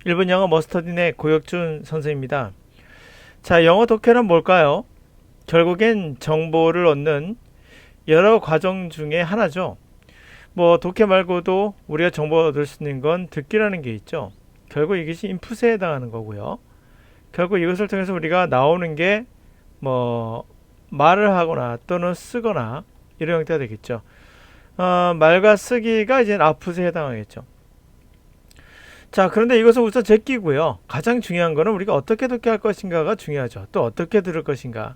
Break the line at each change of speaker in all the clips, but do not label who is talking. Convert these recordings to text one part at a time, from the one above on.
일본 영어 머스터딘의 고혁준 선생입니다. 자, 영어 독해는 뭘까요? 결국엔 정보를 얻는 여러 과정 중에 하나죠. 뭐 독해 말고도 우리가 정보를 얻을 수 있는 건 듣기라는 게 있죠. 결국 이것이 인풋에 해당하는 거고요. 결국 이것을 통해서 우리가 나오는 게 뭐 말을 하거나 또는 쓰거나 이런 형태가 되겠죠. 말과 쓰기가 이제 아웃풋에 해당하겠죠. 자, 그런데 이것은 우선 제끼고요. 가장 중요한 거는 우리가 어떻게 독해할 것인가가 중요하죠. 또 어떻게 들을 것인가.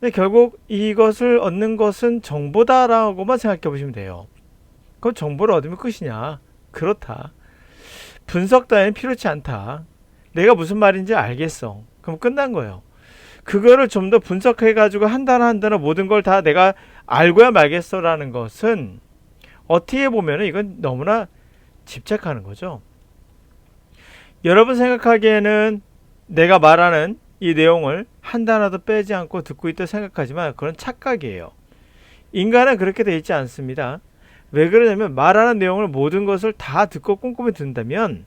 근데 결국 이것을 얻는 것은 정보다라고만 생각해 보시면 돼요. 그럼 정보를 얻으면 끝이냐? 그렇다. 분석 따위는 필요치 않다. 내가 무슨 말인지 알겠어. 그럼 끝난 거예요. 그거를 좀 더 분석해 가지고 한 단어 한 단어 모든 걸 다 내가 알고야 말겠어라는 것은 어떻게 보면 이건 너무나 집착하는 거죠. 여러분 생각하기에는 내가 말하는 이 내용을 한 단어도 빼지 않고 듣고 있다 생각하지만 그건 착각이에요. 인간은 그렇게 돼 있지 않습니다. 왜 그러냐면 말하는 내용을 모든 것을 다 듣고 꼼꼼히 듣는다면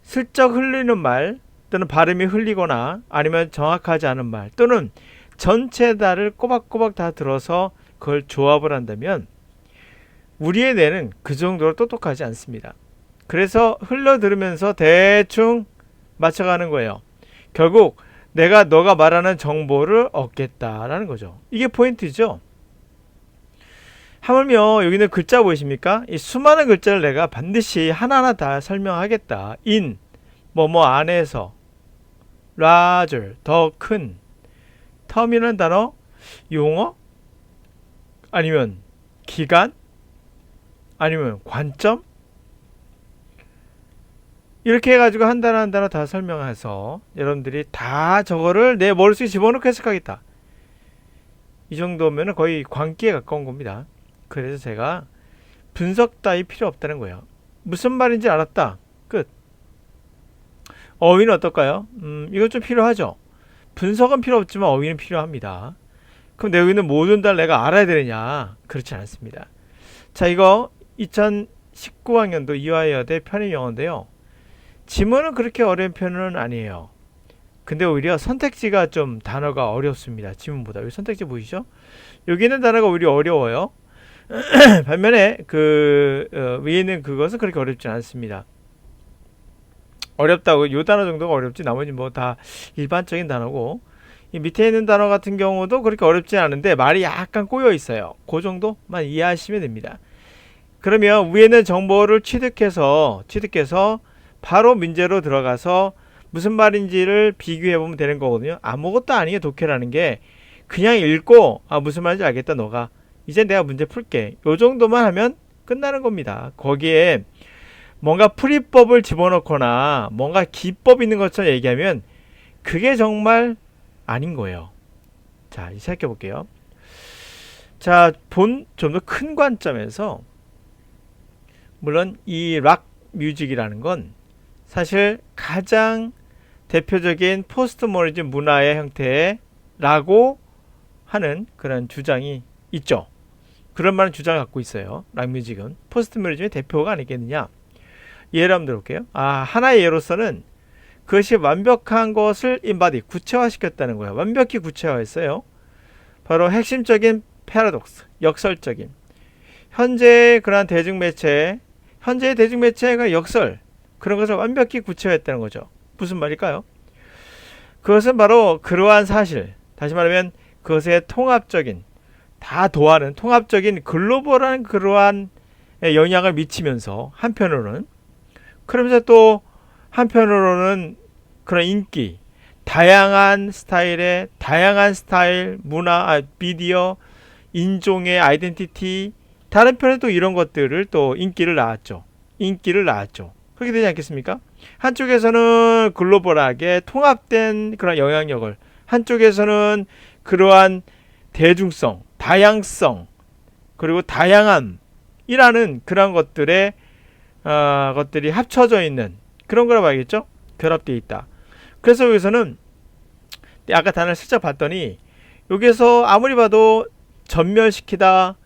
슬쩍 흘리는 말 또는 발음이 흘리거나 아니면 정확하지 않은 말 또는 전체 다를 꼬박꼬박 다 들어서 그걸 조합을 한다면 우리의 뇌는 그 정도로 똑똑하지 않습니다. 그래서 흘러 들으면서 대충 맞춰가는 거예요. 결국 내가 너가 말하는 정보를 얻겠다라는 거죠. 이게 포인트죠. 하물며 여기는 글자 보이십니까? 이 수많은 글자를 내가 반드시 하나하나 다 설명하겠다. in, 뭐뭐 안에서, larger, 더 큰, term이라는 단어, 용어, 아니면 기간, 아니면 관점, 이렇게 해가지고 한 단어 한 단어 다 설명해서 여러분들이 다 저거를 내 머릿속에 집어넣고 해석하겠다. 이 정도면 거의 광기에 가까운 겁니다. 그래서 제가 분석 따위 필요 없다는 거예요. 무슨 말인지 알았다. 끝. 어휘는 어떨까요? 이건 좀 필요하죠. 분석은 필요 없지만 어휘는 필요합니다. 그럼 내 어휘는 모든 다 내가 알아야 되느냐? 그렇지 않습니다. 자, 이거 2019학년도 이화여대 편입영어인데요. 지문은 그렇게 어려운 편은 아니에요. 근데 오히려 선택지가 좀 단어가 어렵습니다. 지문보다. 여기 선택지 보이시죠? 여기 있는 단어가 오히려 어려워요. 반면에 위에 있는 그것은 그렇게 어렵지 않습니다. 어렵다고 요 단어 정도가 어렵지 나머지 뭐 다 일반적인 단어고 이 밑에 있는 단어 같은 경우도 그렇게 어렵지 않은데 말이 약간 꼬여 있어요. 그 정도만 이해하시면 됩니다. 그러면 위에는 정보를 취득해서 바로 문제로 들어가서 무슨 말인지를 비교해 보면 되는 거거든요. 아무것도 아니에요. 독해라는 게 그냥 읽고 무슨 말인지 알겠다 너가 이제 내가 문제 풀게 요 정도만 하면 끝나는 겁니다. 거기에 뭔가 풀이법을 집어넣거나 뭔가 기법 있는 것처럼 얘기하면 그게 정말 아닌 거예요. 자, 시작해 볼게요. 자, 좀 더 큰 관점에서 물론 이 락 뮤직이라는 건 사실 가장 대표적인 포스트 모더니즘 문화의 형태라고 하는 그런 주장이 있죠. 그런 많은 주장을 갖고 있어요. 락 뮤직은 포스트 모더니즘의 대표가 아니겠느냐. 예를 한번 들어볼게요. 하나의 예로서는 그것이 완벽한 것을 인바디, 구체화시켰다는 거예요. 완벽히 구체화했어요. 바로 핵심적인 패러독스, 역설적인. 현재의 그러한 현재의 대중매체가 역설, 그런 것을 완벽히 구체화했다는 거죠. 무슨 말일까요? 그것은 바로 그러한 사실, 다시 말하면 그것의 통합적인, 다 도하는 통합적인 글로벌한 그러한 영향을 미치면서 한편으로는 그러면서 또 한편으로는 그런 인기, 다양한 스타일, 문화, 미디어, 인종의 아이덴티티, 다른 편에 또 이런 것들을 또 인기를 낳았죠. 그렇게 되지 않겠습니까? 한쪽에서는 글로벌하게 통합된 그런 영향력을, 한쪽에서는 그러한 대중성, 다양성, 그리고 다양함이라는 그런 것들이 합쳐져 있는 그런 거라고 봐야겠죠? 결합되어 있다. 그래서 여기서는 아까 단어를 슬쩍 봤더니 여기서 아무리 봐도 전멸시키다,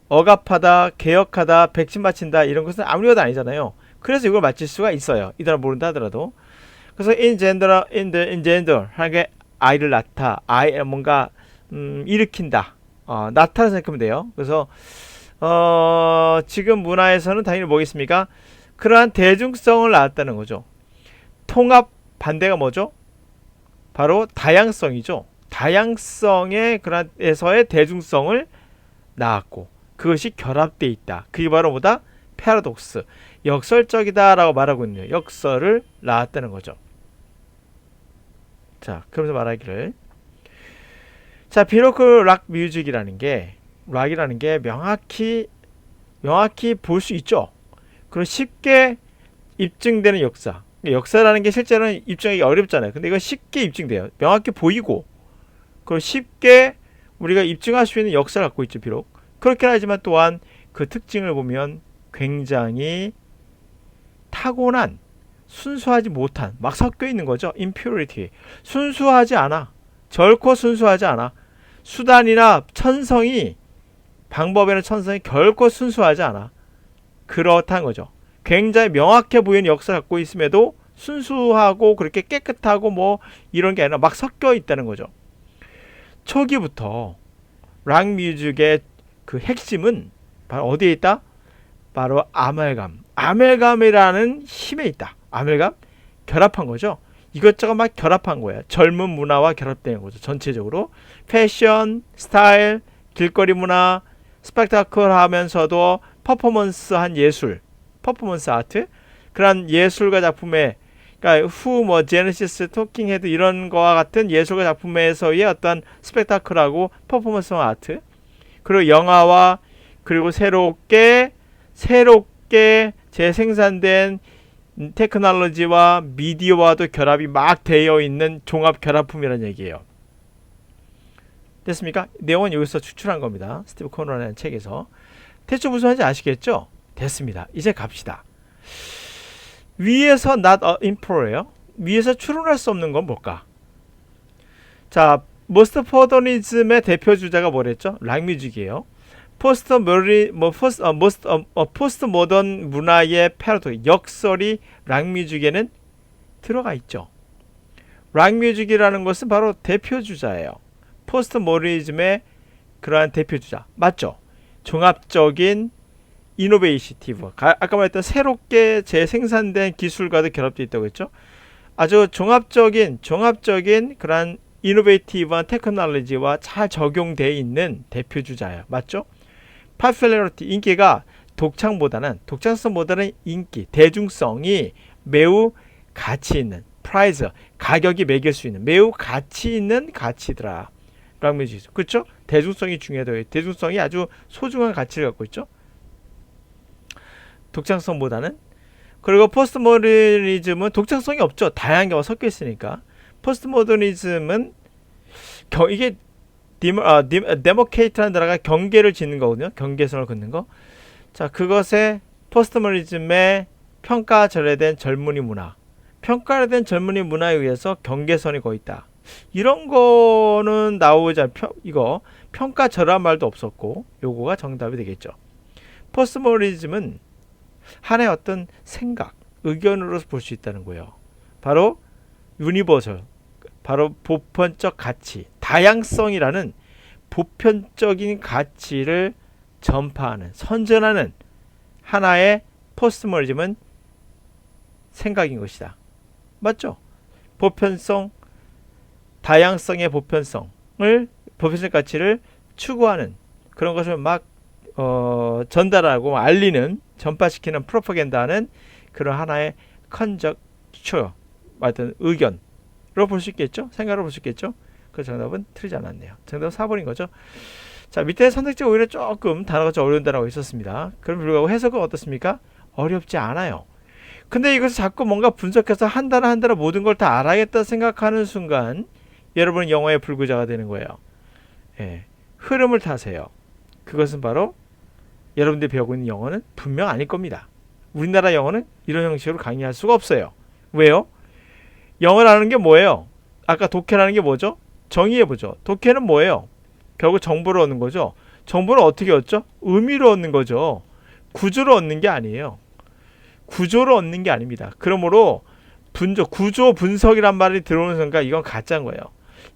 억압하다, 개혁하다, 백신 맞힌다 이런 것은 아무리 봐도 아니잖아요. 그래서 이걸 맞출 수가 있어요. 이 단어 모른다 하더라도. 그래서 engender 하는 게 아이를 낳다, 뭔가 일으킨다, 낳다 생각하면 돼요. 그래서 지금 문화에서는 당연히 뭐겠습니까? 그러한 대중성을 낳았다는 거죠. 통합 반대가 뭐죠? 바로 다양성이죠. 다양성의 그런에서의 대중성을 낳았고 그것이 결합되어 있다. 그게 바로 뭐다? 패러독스, 역설적이다라고 말하고 있네요. 역설을 낳았다는 거죠. 자, 그러면서 말하기를, 자, 비록 그 락 뮤직이라는 게, 락이라는 게 명확히 볼 수 있죠. 그리고 쉽게 입증되는 역사. 역사라는 게 실제로는 입증하기 어렵잖아요. 근데 이거 쉽게 입증돼요. 명확히 보이고, 그리고 쉽게 우리가 입증할 수 있는 역사를 갖고 있죠. 비록 그렇긴 하지만 또한 그 특징을 보면 굉장히 타고난, 순수하지 못한, 막 섞여 있는 거죠. impurity. 순수하지 않아. 결코 순수하지 않아. 수단이나 방법에는 천성이 결코 순수하지 않아. 그렇다는 거죠. 굉장히 명확해 보이는 역사를 갖고 있음에도 순수하고 그렇게 깨끗하고 뭐 이런 게 아니라 막 섞여 있다는 거죠. 초기부터 락 뮤직의 그 핵심은 바로 어디에 있다? 바로 아멜감이라는 힘에 있다. 아멜감? 결합한 거죠. 이것저것 막 결합한 거예요. 젊은 문화와 결합되는 거죠. 전체적으로 패션, 스타일, 길거리 문화, 스펙타클 하면서도 퍼포먼스한 예술, 퍼포먼스 아트, 그런 예술가 작품에, 그러니까 제네시스, 토킹 헤드 이런 거와 같은 예술가 작품에서의 어떤 스펙타클하고 퍼포먼스 아트, 그리고 영화와 그리고 새롭게 재생산된 테크놀로지와 미디어와도 결합이 막 되어 있는 종합 결합품이라는 얘기예요. 됐습니까? 내용은 여기서 추출한 겁니다. 스티브 코너라는 책에서. 대충 무슨 말인지 아시겠죠? 됐습니다. 이제 갑시다. 위에서 not impro예요. 위에서 추론할 수 없는 건 뭘까? 자, 포스트모더니즘의 대표 주자가 뭐랬죠? 락뮤직이에요. 포스트모던 문화의 패러독, 역설이 락뮤직에는 들어가 있죠. 락뮤직이라는 것은 바로 대표 주자예요. 포스트모더니즘의 그러한 대표 주자 맞죠? 종합적인 이노베이티브, 아까 말했던 새롭게 재생산된 기술과도 결합되어 있다고 했죠. 아주 종합적인 그러한 이노베이티브한 테크놀로지와 잘 적용되어 있는 대표 주자예요. 맞죠? popularity, 인기가 독창성보다는 인기, 대중성이 매우 가치 있는, price, 가격이 매길 수 있는 매우 가치 있는 가치더라. 락뮤직. 그렇죠? 대중성이 중요해요. 대중성이 아주 소중한 가치를 갖고 있죠. 독창성보다는. 그리고 포스트모더니즘은 독창성이 없죠. 다양한 경우가 섞여 있으니까. 포스트모더니즘은 이게 데모케이트라는 단어가 경계를 짓는 거거든요. 경계선을 긋는 거. 자, 그것에 포스트모더니즘의 평가절하된 젊은이 문화, 평가된 젊은이 문화에 의해서 경계선이 거의 있다. 이런 거는 나오지 이거 평가절하한 말도 없었고 요거가 정답이 되겠죠. 포스트모더니즘은 하나의 어떤 생각, 의견으로서 볼 수 있다는 거예요. 바로 유니버설, 바로 보편적 가치, 다양성이라는 보편적인 가치를 전파하는, 선전하는 하나의 포스트모더니즘은 생각인 것이다. 맞죠? 보편성, 다양성의 보편성 가치를 추구하는 그런 것을 막 전달하고 알리는, 전파시키는 프로파간다는 그런 하나의 컨적처, 어떤 의견으로 볼 수 있겠죠? 생각으로 볼 수 있겠죠? 그 정답은 틀리지 않았네요. 정답은 4번인 거죠. 자, 밑에 선택지 오히려 조금 단어가 좀 어려운 단어가 있었습니다. 그럼 불구하고 해석은 어떻습니까? 어렵지 않아요. 근데 이것을 자꾸 뭔가 분석해서 한 단어 한 단어 모든 걸 다 알아야겠다 생각하는 순간 여러분은 영어의 불구자가 되는 거예요. 예, 흐름을 타세요. 그것은 바로 여러분들이 배우고 있는 영어는 분명 아닐 겁니다. 우리나라 영어는 이런 형식으로 강의할 수가 없어요. 왜요? 영어라는 게 뭐예요? 아까 독해라는 게 뭐죠? 정의해보죠. 독해는 뭐예요? 결국 정보를 얻는 거죠. 정보를 어떻게 얻죠? 의미로 얻는 거죠. 구조로 얻는 게 아니에요. 구조를 얻는 게 아닙니다. 그러므로 구조 분석이란 말이 들어오는 순간 이건 가짜인 거예요.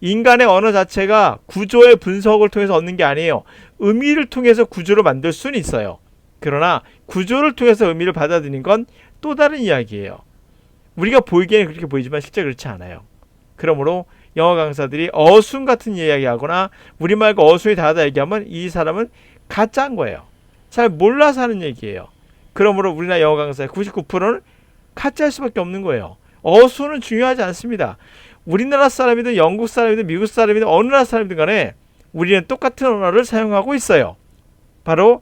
인간의 언어 자체가 구조의 분석을 통해서 얻는 게 아니에요. 의미를 통해서 구조를 만들 수는 있어요. 그러나 구조를 통해서 의미를 받아들이는 건 또 다른 이야기예요. 우리가 보이기에는 그렇게 보이지만 실제 그렇지 않아요. 그러므로 영어 강사들이 어순 같은 이야기하거나 우리말과 어순이 다르다 얘기하면 이 사람은 가짜인 거예요. 잘 몰라서 하는 얘기예요. 그러므로 우리나라 영어 강사의 99%는 가짜일 수밖에 없는 거예요. 어순은 중요하지 않습니다. 우리나라 사람이든 영국 사람이든 미국 사람이든 어느 나라 사람이든 간에 우리는 똑같은 언어를 사용하고 있어요. 바로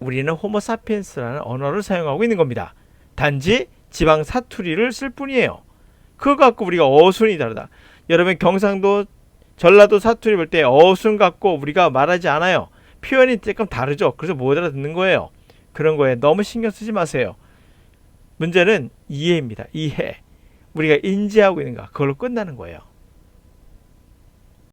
우리는 호모사피엔스라는 언어를 사용하고 있는 겁니다. 단지 지방 사투리를 쓸 뿐이에요. 그거 갖고 우리가 어순이 다르다. 여러분 경상도 전라도 사투리 볼 때 어순 갖고 우리가 말하지 않아요. 표현이 조금 다르죠. 그래서 못 알아듣는 거예요. 그런 거에 너무 신경 쓰지 마세요. 문제는 이해입니다. 이해. 우리가 인지하고 있는가 그걸로 끝나는 거예요.